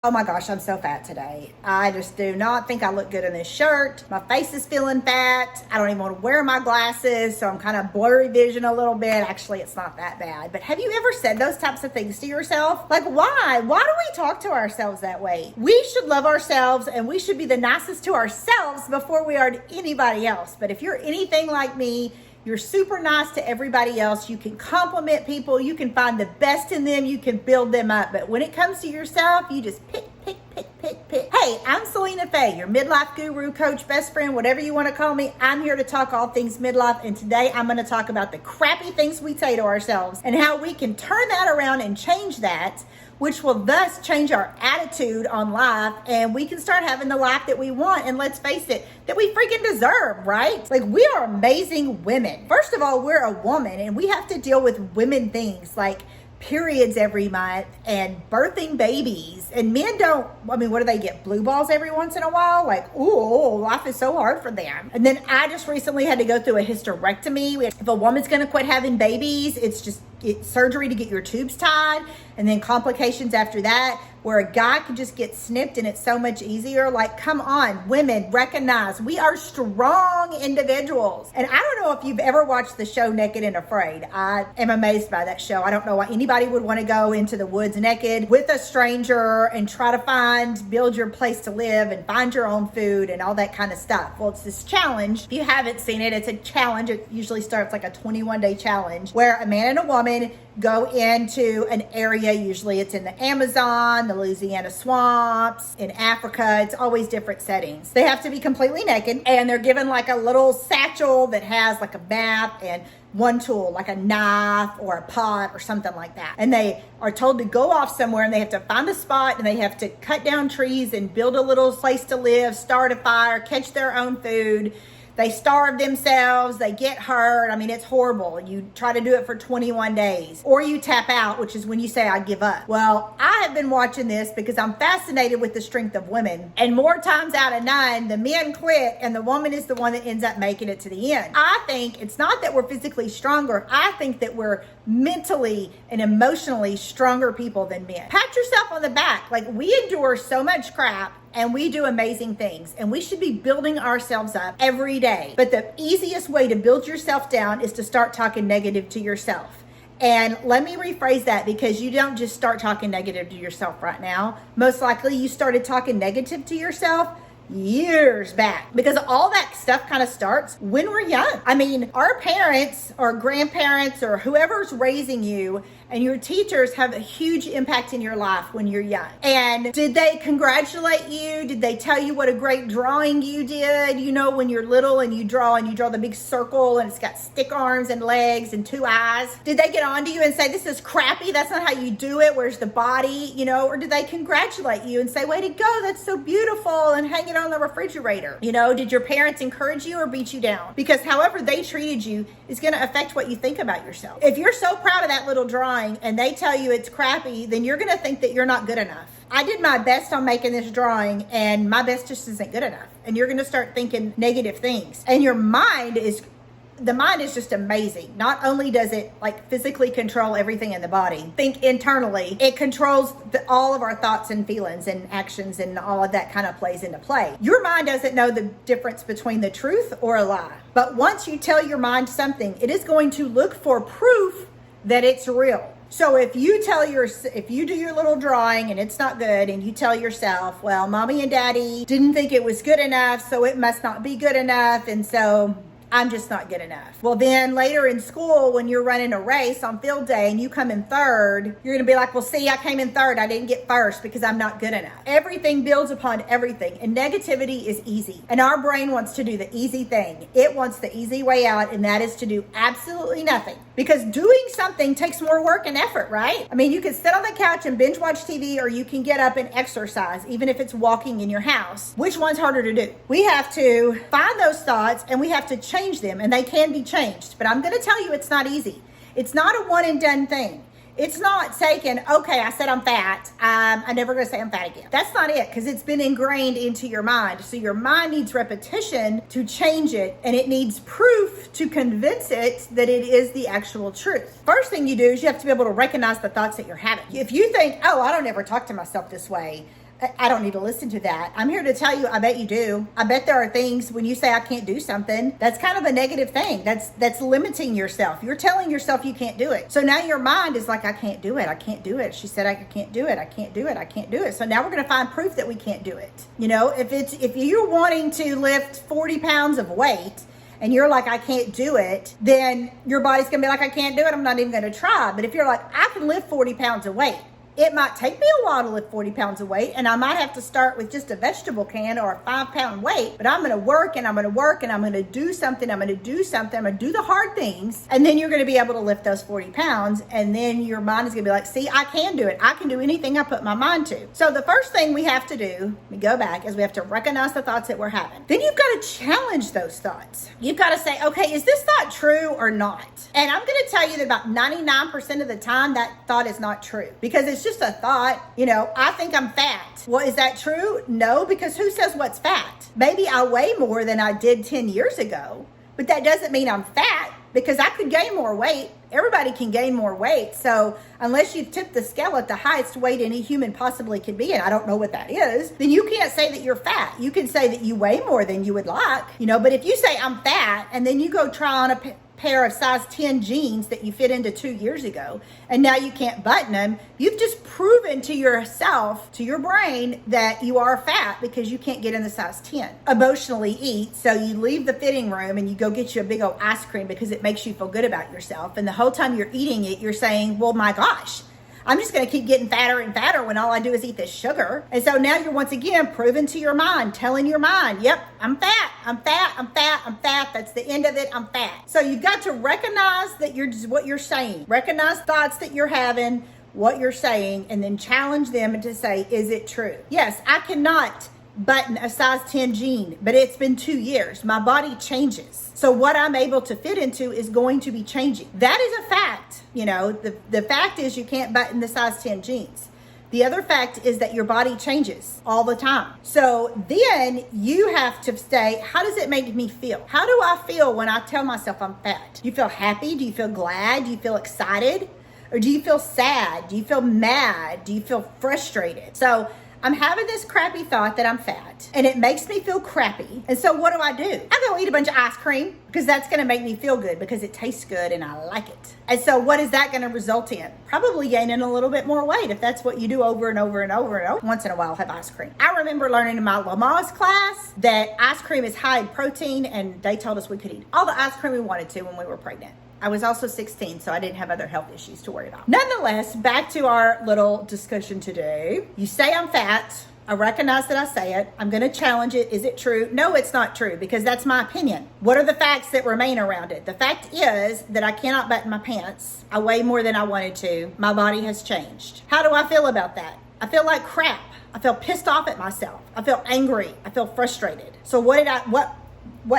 Oh my gosh, I'm so fat today. I just do not think I look good in this shirt. My face is feeling fat. I don't even want to wear my glasses, so I'm kind of blurry vision a little bit. Actually, it's not that bad. But have you ever said those types of things to yourself? Like, why? Why do we talk to ourselves that way? We should love ourselves and we should be the nicest to ourselves before we are to anybody else. But if you're anything like me, you're super nice to everybody else. You can compliment people. You can find the best in them. You can build them up. But when it comes to yourself, you just pick. Hey, I'm Selena Faye, your midlife guru, coach, best friend, whatever you want to call me. I'm here to talk all things midlife. And today I'm going to talk about the crappy things we say to ourselves and how we can turn that around and change that, which will thus change our attitude on life, and we can start having the life that we want, and let's face it, that we freaking deserve, right? Like, we are amazing women. First of all, we're a woman, and we have to deal with women things like periods every month and birthing babies. And men don't, what do they get? Blue balls every once in a while? Like, ooh, life is so hard for them. And then I just recently had to go through a hysterectomy. If a woman's going to quit having babies, it's surgery to get your tubes tied, and then complications after that, where a guy can just get snipped and it's so much easier. Like, come on, women, recognize we are strong individuals. And I don't know if you've ever watched the show Naked and Afraid. I am amazed by that show. I don't know why anybody would want to go into the woods naked with a stranger and try to build your place to live and find your own food and all that kind of stuff. Well, it's this challenge. If you haven't seen it, it's a challenge. It usually starts like a 21-day challenge where a man and a woman go into an area. Usually it's in the Amazon, the Louisiana swamps, in Africa. It's always different settings. They have to be completely naked, and they're given like a little satchel that has like a map and one tool, like a knife or a pot or something like that. And they are told to go off somewhere, and they have to find a spot, and they have to cut down trees and build a little place to live, start a fire, catch their own food. They starve themselves, they get hurt. It's horrible. You try to do it for 21 days, or you tap out, which is when you say, I give up. Well, I have been watching this because I'm fascinated with the strength of women. And more times out of 9, the men quit and the woman is the one that ends up making it to the end. I think it's not that we're physically stronger. I think that we're mentally and emotionally stronger people than men. Pat yourself on the back. Like, we endure so much crap, and we do amazing things, and we should be building ourselves up every day. But the easiest way to build yourself down is to start talking negative to yourself. And let me rephrase that, because you don't just start talking negative to yourself right now. Most likely you started talking negative to yourself years back, because all that stuff kind of starts when we're young. Our parents or grandparents or whoever's raising you and your teachers have a huge impact in your life when you're young. And did they congratulate you? Did they tell you what a great drawing you did? When you're little and you draw the big circle and it's got stick arms and legs and 2 eyes. Did they get on to you and say, this is crappy, that's not how you do it, where's the body? Or did they congratulate you and say, way to go, that's so beautiful, and hang it on the refrigerator? Did your parents encourage you or beat you down? Because however they treated you is going to affect what you think about yourself. If you're so proud of that little drawing and they tell you it's crappy, then you're going to think that you're not good enough. I did my best on making this drawing, and my best just isn't good enough. And you're going to start thinking negative things. And the mind is just amazing. Not only does it physically control everything in the body, think internally, it controls all of our thoughts and feelings and actions, and all of that kind of plays into play. Your mind doesn't know the difference between the truth or a lie. But once you tell your mind something, it is going to look for proof that it's real. So if you do your little drawing and it's not good, and you tell yourself, well, mommy and daddy didn't think it was good enough, so it must not be good enough, and so I'm just not good enough. Well, then later in school, when you're running a race on field day and you come in third, you're going to be like, well, see, I came in third. I didn't get first because I'm not good enough. Everything builds upon everything, and negativity is easy. And our brain wants to do the easy thing. It wants the easy way out, and that is to do absolutely nothing. Because doing something takes more work and effort, right? You can sit on the couch and binge watch TV, or you can get up and exercise, even if it's walking in your house. Which one's harder to do? We have to find those thoughts, and we have to change them, and they can be changed. But I'm going to tell you, it's not easy. It's not a one and done thing. It's not saying, okay, I said I'm fat, I'm never going to say I'm fat again. That's not it, because it's been ingrained into your mind. So your mind needs repetition to change it, and it needs proof to convince it that it is the actual truth. First thing you do is you have to be able to recognize the thoughts that you're having. If you think, oh, I don't ever talk to myself this way, I don't need to listen to that. I'm here to tell you, I bet you do. I bet there are things when you say I can't do something, that's kind of a negative thing. That's limiting yourself. You're telling yourself you can't do it. So now your mind is like, I can't do it. I can't do it. She said I can't do it. I can't do it. I can't do it. So now we're going to find proof that we can't do it. You know, if you're wanting to lift 40 pounds of weight, and you're like, I can't do it, then your body's gonna be like, I can't do it, I'm not even gonna try. But if you're like, I can lift 40 pounds of weight, it might take me a while to lift 40 pounds of weight, and I might have to start with just a vegetable can or a 5-pound weight, but I'm gonna work and I'm gonna work and I'm gonna do something, I'm gonna do the hard things, and then you're gonna be able to lift those 40 pounds, and then your mind is gonna be like, see, I can do it. I can do anything I put my mind to. So the first thing we have to do, we go back, is we have to recognize the thoughts that we're having. Then you've got to challenge those thoughts. You've got to say, okay, is this thought true or not? And I'm gonna tell you that about 99% of the time, that thought is not true, because it's just a thought. You know, I think I'm fat. Well, is that true? No, because who says what's fat? Maybe I weigh more than I did 10 years ago, but that doesn't mean I'm fat, because I could gain more weight. Everybody can gain more weight. So unless you've tipped the scale at the highest weight any human possibly could be, and I don't know what that is, then you can't say that you're fat. You can say that you weigh more than you would like, you know, but if you say I'm fat and then you go try on a pair of size 10 jeans that you fit into 2 years ago, and now you can't button them, you've just proven to yourself, to your brain, that you are fat because you can't get in the size 10. Emotionally eat, so you leave the fitting room and you go get you a big old ice cream because it makes you feel good about yourself. And the whole time you're eating it, you're saying, well, my gosh, I'm just going to keep getting fatter and fatter when all I do is eat this sugar. And so now you're once again proving to your mind, telling your mind, yep, I'm fat, I'm fat, I'm fat, I'm fat. That's the end of it, I'm fat. So you've got to recognize that you're just what you're saying. Recognize thoughts that you're having, what you're saying, and then challenge them and to say, is it true? Yes, I cannot button a size 10 jean, but it's been 2 years. My body changes. So what I'm able to fit into is going to be changing. That is a fact. You know, the fact is you can't button the size 10 jeans. The other fact is that your body changes all the time. So then you have to say, how does it make me feel? How do I feel when I tell myself I'm fat? Do you feel happy? Do you feel glad? Do you feel excited? Or do you feel sad? Do you feel mad? Do you feel frustrated? So I'm having this crappy thought that I'm fat, and it makes me feel crappy. And so what do? I go eat a bunch of ice cream because that's going to make me feel good because it tastes good and I like it. And so what is that going to result in? Probably gaining a little bit more weight if that's what you do over and over and over and over. Once in a while, have ice cream. I remember learning in my Lamaze class that ice cream is high in protein, and they told us we could eat all the ice cream we wanted to when we were pregnant. I was also 16, so I didn't have other health issues to worry about. Nonetheless, back to our little discussion today. You say I'm fat. I recognize that I say it. I'm going to challenge it. Is it true? No, it's not true, because that's my opinion. What are the facts that remain around it? The fact is that I cannot button my pants. I weigh more than I wanted to. My body has changed. How do I feel about that? I feel like crap. I feel pissed off at myself. I feel angry. I feel frustrated. So what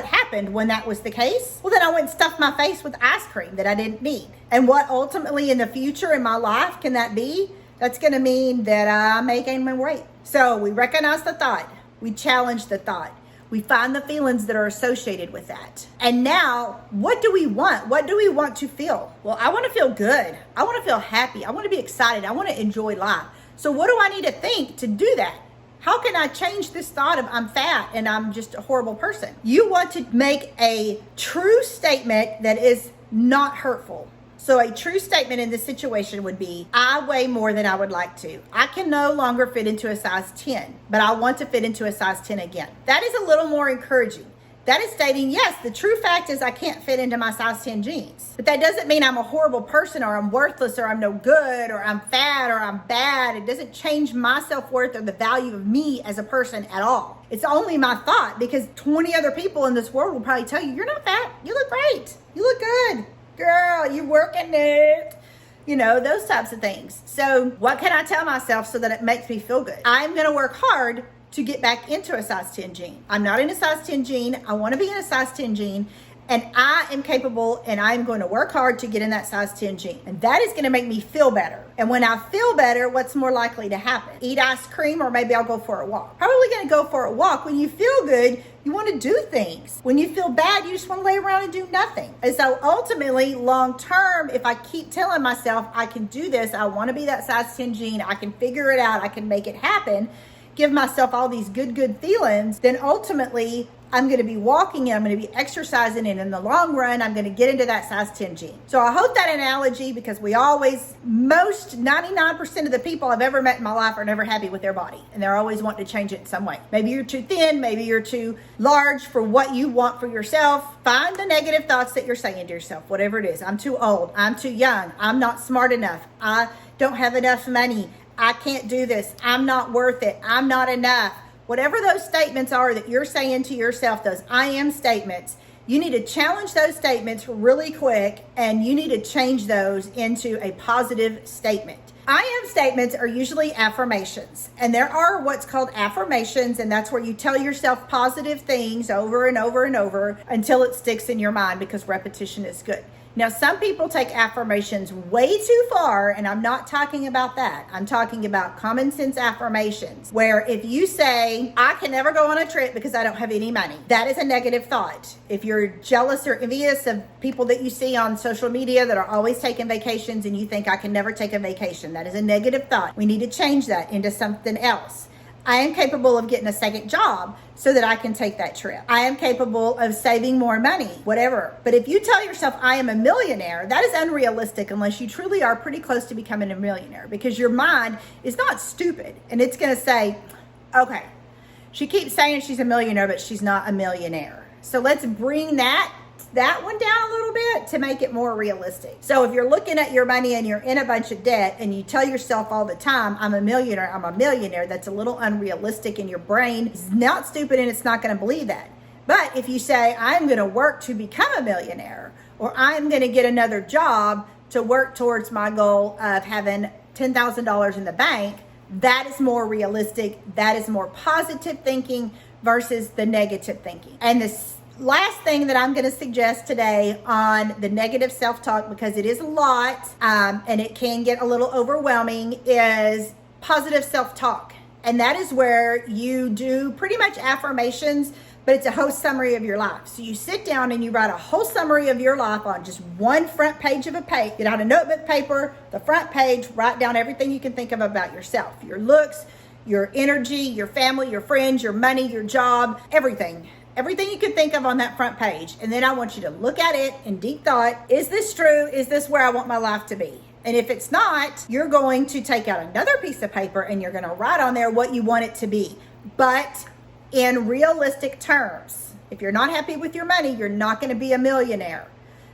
happened when that was the case? Well, then I went and stuffed my face with ice cream that I didn't need. And what ultimately in the future in my life can that be? That's going to mean that I may gain my weight. So we recognize the thought. We challenge the thought. We find the feelings that are associated with that. And now, what do we want? What do we want to feel? Well, I want to feel good. I want to feel happy. I want to be excited. I want to enjoy life. So what do I need to think to do that? How can I change this thought of I'm fat and I'm just a horrible person? You want to make a true statement that is not hurtful. So a true statement in this situation would be, I weigh more than I would like to. I can no longer fit into a size 10, but I want to fit into a size 10 again. That is a little more encouraging. That is stating, yes, the true fact is I can't fit into my size 10 jeans. But that doesn't mean I'm a horrible person or I'm worthless or I'm no good or I'm fat or I'm bad. It doesn't change my self-worth or the value of me as a person at all. It's only my thought, because 20 other people in this world will probably tell you, you're not fat. You look great. You look good. Girl, you working it. You know, those types of things. So what can I tell myself so that it makes me feel good? I'm going to work hard to get back into a size 10 jean. I'm not in a size 10 jean. I want to be in a size 10 jean, and I am capable, and I'm going to work hard to get in that size 10 jean. And that is going to make me feel better. And when I feel better, what's more likely to happen? Eat ice cream, or maybe I'll go for a walk. Probably going to go for a walk. When you feel good, you want to do things. When you feel bad, you just want to lay around and do nothing. And so ultimately, long term, if I keep telling myself I can do this, I want to be that size 10 jean, I can figure it out, I can make it happen, give myself all these good feelings, then ultimately I'm going to be walking and I'm going to be exercising, and in the long run, I'm going to get into that size 10 jean. So I hope that analogy, because most 99% of the people I've ever met in my life are never happy with their body, and they're always wanting to change it in some way. Maybe you're too thin, maybe you're too large for what you want for yourself. Find the negative thoughts that you're saying to yourself, whatever it is. I'm too old, I'm too young, I'm not smart enough, I don't have enough money, I can't do this, I'm not worth it, I'm not enough. Whatever those statements are that you're saying to yourself, those I am statements, you need to challenge those statements really quick, and you need to change those into a positive statement. I am statements are usually affirmations, and there are what's called affirmations, and that's where you tell yourself positive things over and over and over until it sticks in your mind, because repetition is good. Now, some people take affirmations way too far, and I'm not talking about that. I'm talking about common sense affirmations, where if you say, I can never go on a trip because I don't have any money, that is a negative thought. If you're jealous or envious of people that you see on social media that are always taking vacations and you think, I can never take a vacation, that is a negative thought. We need to change that into something else. I am capable of getting a second job so that I can take that trip. I am capable of saving more money, whatever. But if you tell yourself, I am a millionaire, that is unrealistic unless you truly are pretty close to becoming a millionaire, because your mind is not stupid and it's going to say, okay, she keeps saying she's a millionaire, but she's not a millionaire. So let's bring that one down a little bit to make it more realistic. So if you're looking at your money and you're in a bunch of debt and you tell yourself all the time, I'm a millionaire, that's a little unrealistic, and your brain is not stupid and it's not going to believe that. But if you say, I'm going to work to become a millionaire, or I'm going to get another job to work towards my goal of having $10,000 in the bank, that is more realistic. That is more positive thinking versus the negative thinking. And this last thing that I'm going to suggest today on the negative self-talk, because it is a lot and it can get a little overwhelming, is positive self-talk. And that is where you do pretty much affirmations, but it's a whole summary of your life. So you sit down and you write a whole summary of your life on just one front page of a page. Get out a notebook paper, the front page, write down everything you can think of about yourself, your looks, your energy, your family, your friends, your money, your job, everything you can think of on that front page. And then I want you to look at it in deep thought. Is this true? Is this where I want my life to be? And if it's not, you're going to take out another piece of paper and you're going to write on there what you want it to be, but in realistic terms. If you're not happy with your money, you're not going to be a millionaire,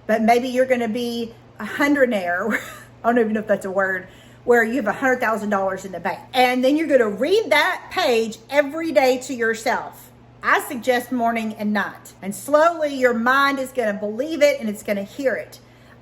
but maybe you're going to be a hundredaire. I don't even know if that's a word, where you have $100,000 in the bank. And then you're going to read that page every day to yourself. I suggest morning and night. And slowly your mind is going to believe it and it's going to hear it.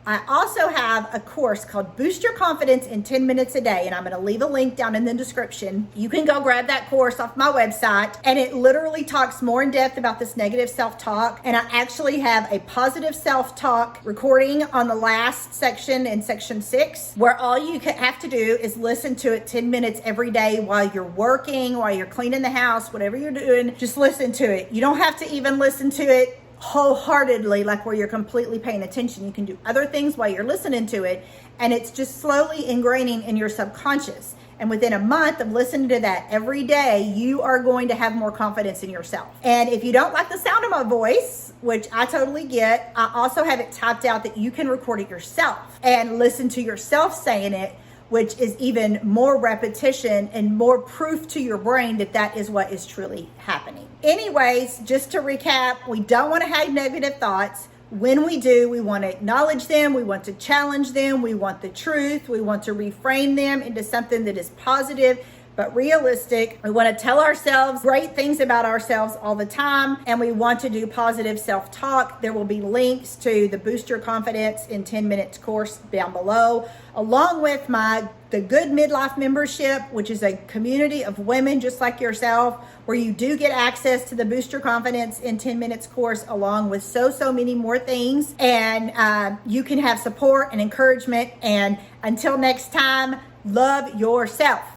I also have a course called Boost Your Confidence in 10 Minutes a Day, and I'm going to leave a link down in the description. You can go grab that course off my website, and it literally talks more in depth about this negative self-talk. And I actually have a positive self-talk recording on the last section in section 6, where all you have to do is listen to it 10 minutes every day while you're working, while you're cleaning the house, whatever you're doing, just listen to it. You don't have to even listen to it wholeheartedly, like where you're completely paying attention. You can do other things while you're listening to it, and it's just slowly ingraining in your subconscious. And within a month of listening to that every day, you are going to have more confidence in yourself. And if you don't like the sound of my voice, which I totally get, I also have it typed out that you can record it yourself and listen to yourself saying it, which is even more repetition and more proof to your brain that that is what is truly happening. Anyways, just to recap, we don't want to have negative thoughts. When we do, we want to acknowledge them. We want to challenge them. We want the truth. We want to reframe them into something that is positive but realistic. We want to tell ourselves great things about ourselves all the time, and we want to do positive self-talk. There will be links to the Boost Your Confidence in 10 Minutes course down below, along with the Good Midlife membership, which is a community of women just like yourself, where you do get access to the Boost Your Confidence in 10 Minutes course, along with so many more things. And you can have support and encouragement. And until next time, love yourself.